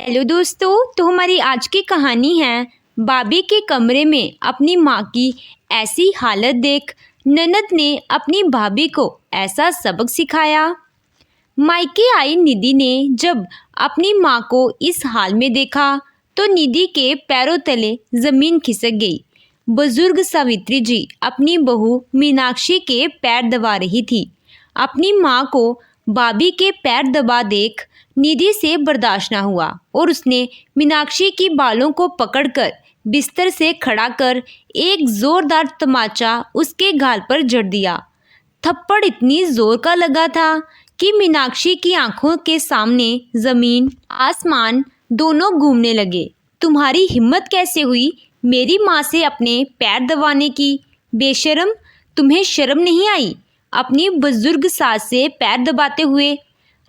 Hello दोस्तों, तो हमारी आज की कहानी है भाभी के कमरे में अपनी माँ की ऐसी हालत देख ननद ने अपनी भाभी को ऐसा सबक सिखाया। मायके आई निधि ने जब अपनी माँ को इस हाल में देखा तो निधि के पैरों तले जमीन खिसक गई। बुजुर्ग सावित्री जी अपनी बहू मीनाक्षी के पैर दबा रही थी। अपनी माँ को भाभी के पैर दबा देख निधि से बर्दाश्त न हुआ और उसने मीनाक्षी की बालों को पकड़कर बिस्तर से खड़ा कर एक जोरदार तमाचा उसके गाल पर जड़ दिया। थप्पड़ इतनी जोर का लगा था कि मीनाक्षी की आंखों के सामने जमीन आसमान दोनों घूमने लगे। तुम्हारी हिम्मत कैसे हुई मेरी माँ से अपने पैर दबाने की? बेशरम, तुम्हें शर्म नहीं आई अपनी बुजुर्ग सास से पैर दबाते हुए?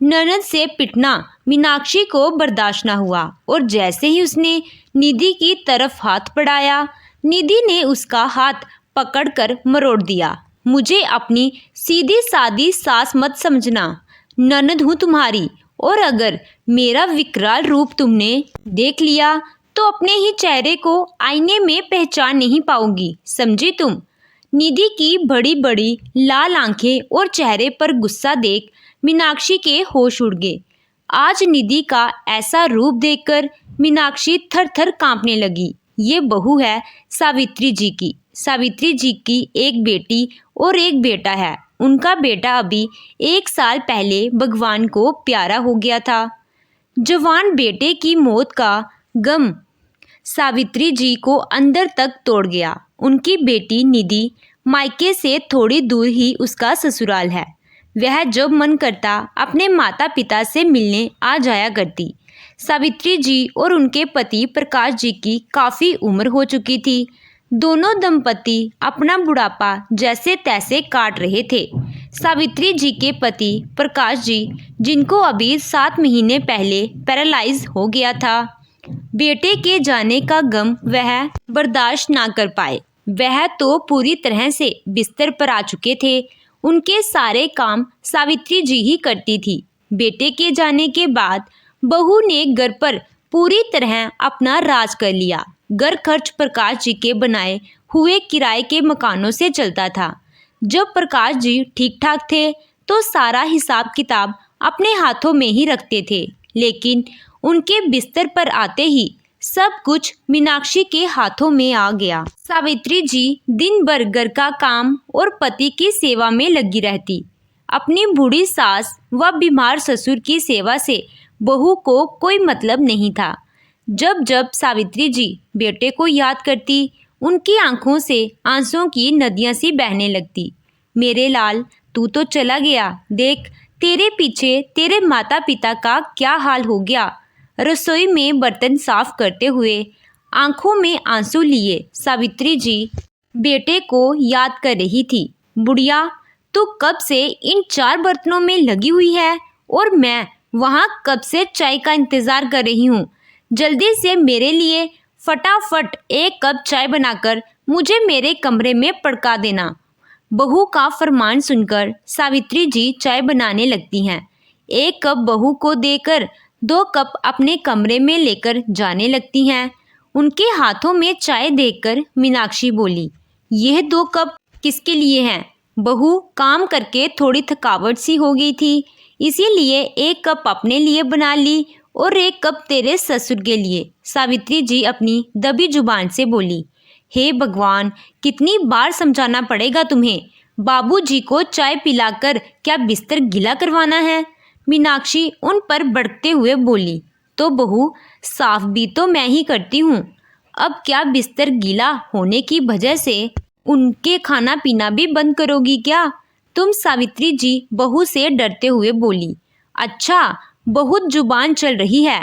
ननद से पिटना मीनाक्षी को बर्दाश्त न हुआ और जैसे ही उसने निधि की तरफ हाथ बढ़ाया, निधि ने उसका हाथ पकड़कर मरोड़ दिया। मुझे अपनी सीधी सादी सास मत समझना, ननद हूँ तुम्हारी, और अगर मेरा विकराल रूप तुमने देख लिया तो अपने ही चेहरे को आईने में पहचान नहीं पाओगी, समझी तुम? निधि की बड़ी बड़ी लाल आंखें और चेहरे पर गुस्सा देख मीनाक्षी के होश उड़ गए। आज निधि का ऐसा रूप देखकर मीनाक्षी थर थर कांपने लगी। ये बहू है सावित्री जी की। सावित्री जी की एक बेटी और एक बेटा है। उनका बेटा अभी 1 साल पहले भगवान को प्यारा हो गया था। जवान बेटे की मौत का गम सावित्री जी को अंदर तक तोड़ गया। उनकी बेटी निधि मायके से थोड़ी दूर ही उसका ससुराल है। वह जब मन करता अपने माता पिता से मिलने आ जाया करती। सावित्री जी और उनके पति प्रकाश जी की काफ़ी उम्र हो चुकी थी। दोनों दंपति अपना बुढ़ापा जैसे तैसे काट रहे थे। सावित्री जी के पति प्रकाश जी, जिनको अभी 7 महीने पहले पैरालाइज हो गया था, बेटे के जाने का गम वह बर्दाश्त ना कर पाए। वह तो पूरी तरह से बिस्तर पर आ चुके थे। उनके सारे काम सावित्री जी ही करती थी। बेटे के जाने के बाद बहू ने घर पर पूरी तरह अपना राज कर लिया। घर खर्च प्रकाश जी के बनाए हुए किराए के मकानों से चलता था। जब प्रकाश जी ठीक ठाक थे तो सारा हिसाब किताब अपने हाथों में ही रखते थे, लेकिन उनके बिस्तर पर आते ही सब कुछ मीनाक्षी के हाथों में आ गया। सावित्री जी दिन भर घर का काम और पति की सेवा में लगी रहती। अपनी बूढ़ी सास व बीमार ससुर की सेवा से बहू को कोई मतलब नहीं था। जब जब सावित्री जी बेटे को याद करती, उनकी आंखों से आंसुओं की नदियां सी बहने लगती। मेरे लाल, तू तो चला गया, देख तेरे पीछे तेरे माता पिता का क्या हाल हो गया। रसोई में बर्तन साफ करते हुए आंखों में आंसू लिए सावित्री जी बेटे को याद कर रही थी। बुढ़िया, तू कब से इन 4 बर्तनों में लगी हुई है और मैं वहाँ कब से चाय का इंतज़ार कर रही हूँ। जल्दी से मेरे लिए फटाफट 1 कप चाय बनाकर मुझे मेरे कमरे में पड़का देना। बहू का फरमान सुनकर सावित्री जी चाय बनाने लगती हैं। 1 कप बहू को देकर 2 कप अपने कमरे में लेकर जाने लगती हैं। उनके हाथों में चाय देखकर मीनाक्षी बोली, यह 2 कप किसके लिए हैं? बहू काम करके थोड़ी थकावट सी हो गई थी, इसीलिए 1 कप अपने लिए बना ली और 1 कप तेरे ससुर के लिए, सावित्री जी अपनी दबी जुबान से बोली। हे भगवान, कितनी बार समझाना पड़ेगा तुम्हें? बाबूजी को चाय पिलाकर क्या बिस्तर गीला करवाना है? मीनाक्षी उन पर भड़कते हुए बोली। तो बहू, साफ भी तो मैं ही करती हूँ। अब क्या बिस्तर गीला होने की वजह से उनके खाना पीना भी बंद करोगी क्या तुम? सावित्री जी बहू से डरते हुए बोली। अच्छा, बहुत जुबान चल रही है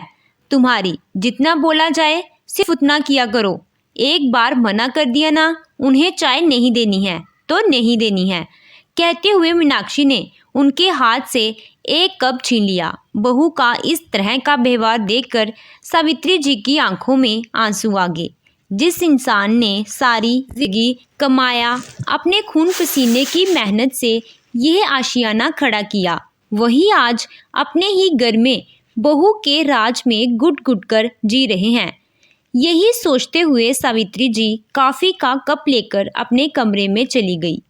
तुम्हारी, जितना बोला जाए सिर्फ उतना किया करो। एक बार मना कर दिया ना, उन्हें चाय नहीं देनी है तो नहीं देनी है। कहते हुए मीनाक्षी ने उनके हाथ से 1 कप छीन लिया। बहू का इस तरह का व्यवहार देखकर सावित्री जी की आंखों में आंसू आ गए। जिस इंसान ने सारी जिंदगी कमाया, अपने खून पसीने की मेहनत से यह आशियाना खड़ा किया, वही आज अपने ही घर में बहू के राज में गुट गुट कर जी रहे हैं। यही सोचते हुए सावित्री जी कॉफ़ी का कप लेकर अपने कमरे में चली गई।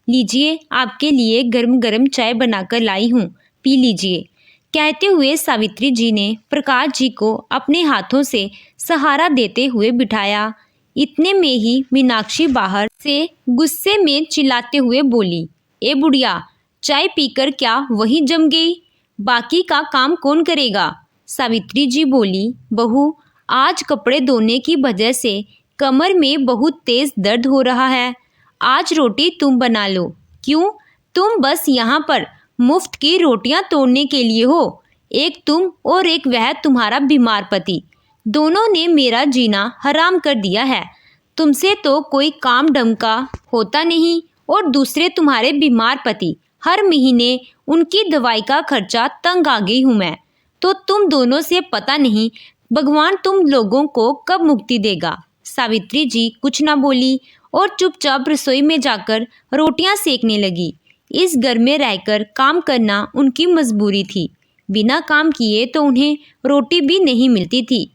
लीजिए, आपके लिए गरम गरम चाय बनाकर लाई हूँ, पी लीजिए। कहते हुए सावित्री जी ने प्रकाश जी को अपने हाथों से सहारा देते हुए बिठाया। इतने में ही मीनाक्षी बाहर से गुस्से में चिल्लाते हुए बोली, ए बुढ़िया, चाय पीकर क्या वही जम गई? बाकी का काम कौन करेगा? सावित्री जी बोली, बहू, आज कपड़े धोने की वजह से कमर में बहुत तेज दर्द हो रहा है। आज रोटी तुम बना लो। क्यों? तुम बस यहाँ पर मुफ्त की रोटियाँ तोड़ने के लिए हो? एक तुम और एक वह तुम्हारा बीमार पति, दोनों ने मेरा जीना हराम कर दिया है। तुमसे तो कोई काम ढंग का होता नहीं, और दूसरे तुम्हारे बीमार पति, हर महीने उनकी दवाई का खर्चा तंग आ गई हूँ मैं। तो तुम दोनों से पता नहीं भगवान तुम लोगों को कब मुक्ति देगा। सावित्री जी कुछ ना बोली और चुपचाप रसोई में जाकर रोटियां सेकने लगी। इस घर में रहकर काम करना उनकी मजबूरी थी। बिना काम किए तो उन्हें रोटी भी नहीं मिलती थी।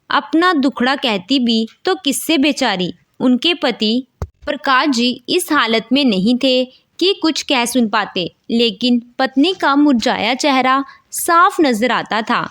अपना दुखड़ा कहती भी तो किससे बेचारी। उनके पति प्रकाश जी इस हालत में नहीं थे कि कुछ कह सुन पाते, लेकिन पत्नी का मुरझाया चेहरा साफ नजर आता था।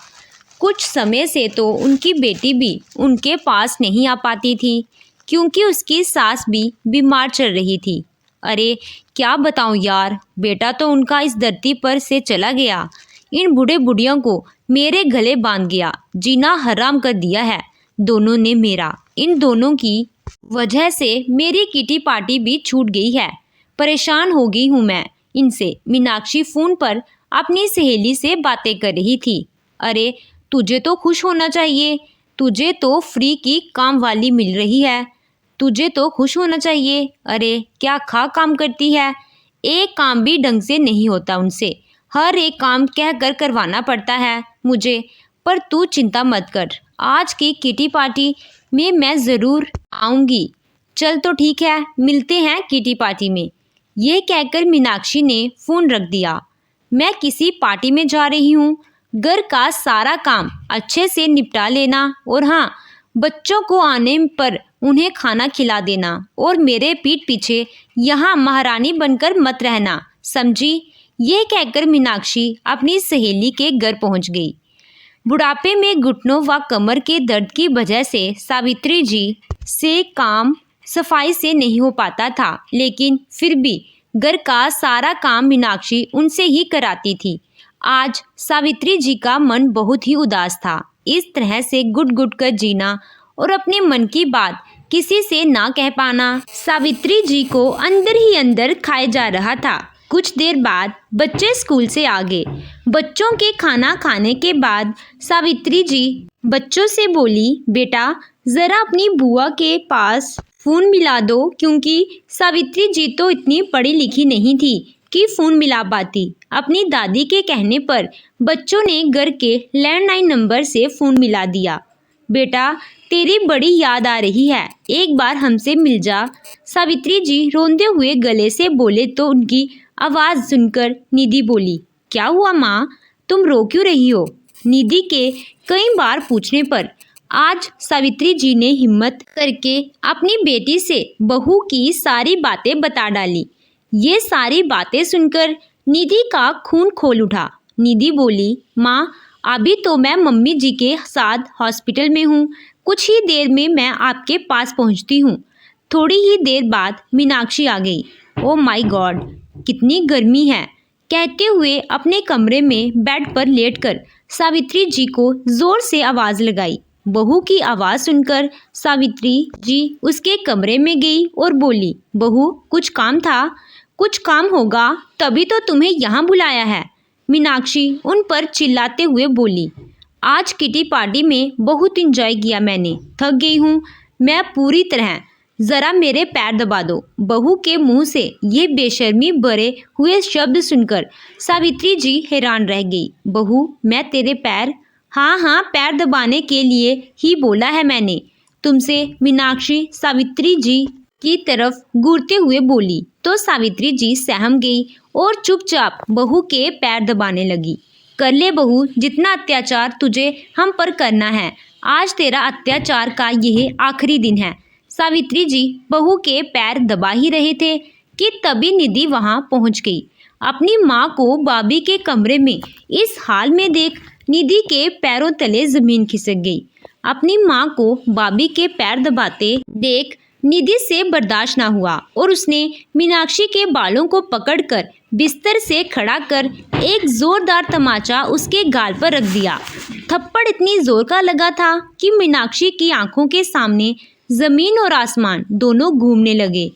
कुछ समय से तो उनकी बेटी भी उनके पास नहीं आ पाती थी, क्योंकि उसकी सास भी बीमार चल रही थी। अरे क्या बताऊं यार, बेटा तो उनका इस धरती पर से चला गया। इन बूढ़े बुढ़ियों को मेरे गले बांध गया, जीना हराम कर दिया है दोनों ने मेरा। इन दोनों की वजह से मेरी किटी पार्टी भी छूट गई है। परेशान हो गई हूँ मैं इनसे। मीनाक्षी फ़ोन पर अपनी सहेली से बातें कर रही थी। अरे तुझे तो खुश होना चाहिए, तुझे तो फ्री की काम वाली मिल रही है, तुझे तो खुश होना चाहिए। अरे क्या खा काम करती है, एक काम भी ढंग से नहीं होता उनसे, हर एक काम कह कर करवाना पड़ता है मुझे। पर तू चिंता मत कर, आज की किटी पार्टी में मैं ज़रूर आऊँगी। चल तो ठीक है, मिलते हैं किटी पार्टी में। ये कहकर मीनाक्षी ने फ़ोन रख दिया। मैं किसी पार्टी में जा रही हूँ, घर का सारा काम अच्छे से निपटा लेना, और हाँ, बच्चों को आने पर उन्हें खाना खिला देना, और मेरे पीठ पीछे यहाँ महारानी बनकर मत रहना, समझी? ये कहकर मीनाक्षी अपनी सहेली के घर पहुँच गई। बुढ़ापे में घुटनों व कमर के दर्द की वजह से सावित्री जी से काम सफाई से नहीं हो पाता था, लेकिन फिर भी घर का सारा काम मीनाक्षी उनसे ही कराती थी। आज सावित्री जी का मन बहुत ही उदास था। इस तरह से गुट गुट कर जीना और अपने मन की बात किसी से ना कह पाना सावित्री जी को अंदर ही अंदर खाए जा रहा था। कुछ देर बाद बच्चे स्कूल से आ गए। बच्चों के खाना खाने के बाद सावित्री जी बच्चों से बोली, बेटा ज़रा अपनी बुआ के पास फ़ोन मिला दो, क्योंकि सावित्री जी तो इतनी पढ़ी लिखी नहीं थी कि फ़ोन मिला पाती। अपनी दादी के कहने पर बच्चों ने घर के लैंडलाइन नंबर से फ़ोन मिला दिया। बेटा तेरी बड़ी याद आ रही है, एक बार हमसे मिल जा। सावित्री जी रोंदे हुए गले से बोले तो उनकी आवाज़ सुनकर निधि बोली, क्या हुआ माँ, तुम रो क्यों रही हो? निधि के कई बार पूछने पर आज सावित्री जी ने हिम्मत करके अपनी बेटी से बहू की सारी बातें बता डाली। ये सारी बातें सुनकर निधि का खून खोल उठा। निधि बोली, माँ अभी तो मैं मम्मी जी के साथ हॉस्पिटल में हूँ, कुछ ही देर में मैं आपके पास पहुँचती हूँ। थोड़ी ही देर बाद मीनाक्षी आ गई। ओ माय गॉड, कितनी गर्मी है, कहते हुए अपने कमरे में बेड पर लेटकर सावित्री जी को जोर से आवाज़ लगाई। बहू की आवाज़ सुनकर सावित्री जी उसके कमरे में गई और बोली, बहू कुछ काम था? कुछ काम होगा तभी तो तुम्हें यहाँ बुलाया है। मीनाक्षी उन पर चिल्लाते हुए बोली, आज किटी पार्टी में बहुत इंजॉय किया मैंने, थक गई हूँ मैं पूरी तरह, ज़रा मेरे पैर दबा दो। बहू के मुंह से ये बेशर्मी भरे हुए शब्द सुनकर सावित्री जी हैरान रह गई। बहू मैं तेरे पैर? हाँ हाँ, पैर दबाने के लिए ही बोला है मैंने तुमसे। मीनाक्षी सावित्री जी की तरफ घूरते हुए बोली तो सावित्री जी सहम गई और चुपचाप बहू के पैर दबाने लगी। कर ले बहू, जितना अत्याचार तुझे हम पर करना है। आज तेरा अत्याचार का यह आखिरी दिन है। सावित्री जी बहू के पैर दबा ही रहे थे कि तभी निधि वहां पहुंच गई। अपनी माँ को भाभी के कमरे में इस हाल में देख निधि के पैरों तले जमीन खिसक गई। अपनी माँ को भाभी के पैर दबाते देख निधि से बर्दाश्त ना हुआ और उसने मीनाक्षी के बालों को पकड़कर बिस्तर से खड़ा कर एक जोरदार तमाचा उसके गाल पर रख दिया। थप्पड़ इतनी जोर का लगा था कि मीनाक्षी की आंखों के सामने जमीन और आसमान दोनों घूमने लगे।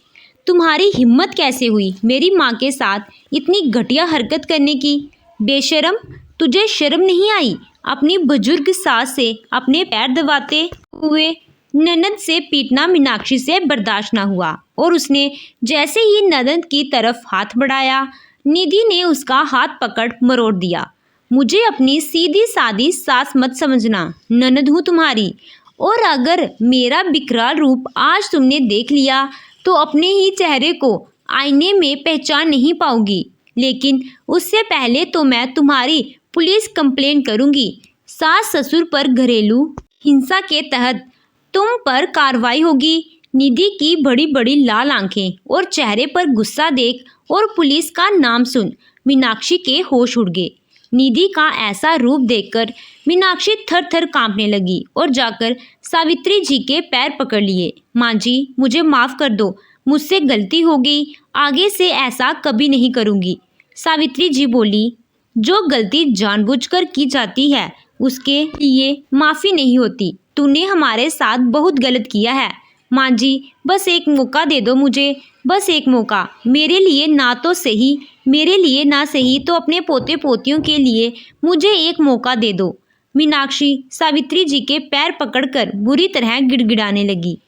तुम्हारी हिम्मत कैसे हुई मेरी माँ के साथ इतनी घटिया हरकत करने की? बेशरम, तुझे शर्म नहीं आई? अपनी बुजुर्ग सास से अपने पैर दबाते हुए ननद से पीटना मीनाक्षी से बर्दाश्त न हुआ और उसने जैसे ही ननद की तरफ हाथ बढ़ाया, निधि ने उसका हाथ पकड़ मरोड़ दिया। मुझे अपनी सीधी सादी सास मत समझना, ननद हूँ तुम्हारी, और अगर मेरा विकराल रूप आज तुमने देख लिया तो अपने ही चेहरे को आईने में पहचान नहीं पाओगी। लेकिन उससे पहले तो मैं तुम्हारी पुलिस कंप्लेन करूंगी। सास ससुर पर घरेलू हिंसा के तहत तुम पर कार्रवाई होगी। निधि की बड़ी बड़ी लाल आंखें और चेहरे पर गुस्सा देख और पुलिस का नाम सुन मीनाक्षी के होश उड़ गए। निधि का ऐसा रूप देखकर मीनाक्षी थर थर कांपने लगी और जाकर सावित्री जी के पैर पकड़ लिए। माँ जी, मुझे माफ़ कर दो, मुझसे गलती हो गई, आगे से ऐसा कभी नहीं करूँगी। सावित्री जी बोली, जो गलती जानबूझकर की जाती है उसके लिए माफ़ी नहीं होती। तूने हमारे साथ बहुत गलत किया है। माँ जी, बस एक मौका दे दो मुझे, बस एक मौका। मेरे लिए ना तो सही, मेरे लिए ना सही तो अपने पोते पोतियों के लिए मुझे एक मौका दे दो। मीनाक्षी सावित्री जी के पैर पकड़कर बुरी तरह गिड़गिड़ाने लगी।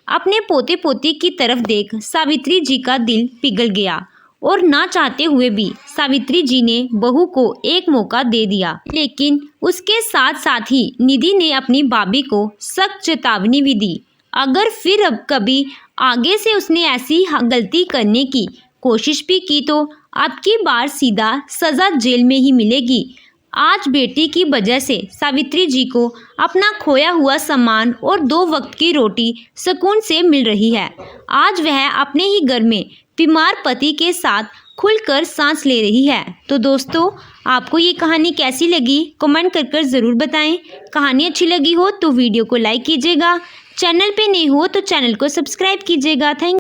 अपने पोते पोती की तरफ देख सावित्री जी का दिल पिघल गया और ना चाहते हुए भी सावित्री जी ने बहू को एक मौका दे दिया। लेकिन उसके साथ साथ ही निधि ने अपनी भाभी को सख्त चेतावनी भी दी। अगर फिर अब कभी आगे से उसने ऐसी गलती करने की कोशिश भी की तो अब की बार सीधा सज़ा जेल में ही मिलेगी। आज बेटी की वजह से सावित्री जी को अपना खोया हुआ सामान और 2 वक्त की रोटी सुकून से मिल रही है। आज वह अपने ही घर में बीमार पति के साथ खुलकर सांस ले रही है। तो दोस्तों, आपको ये कहानी कैसी लगी कमेंट कर ज़रूर बताएं। कहानी अच्छी लगी हो तो वीडियो को लाइक कीजिएगा, चैनल पे नए हो तो चैनल को सब्सक्राइब कीजिएगा। थैंक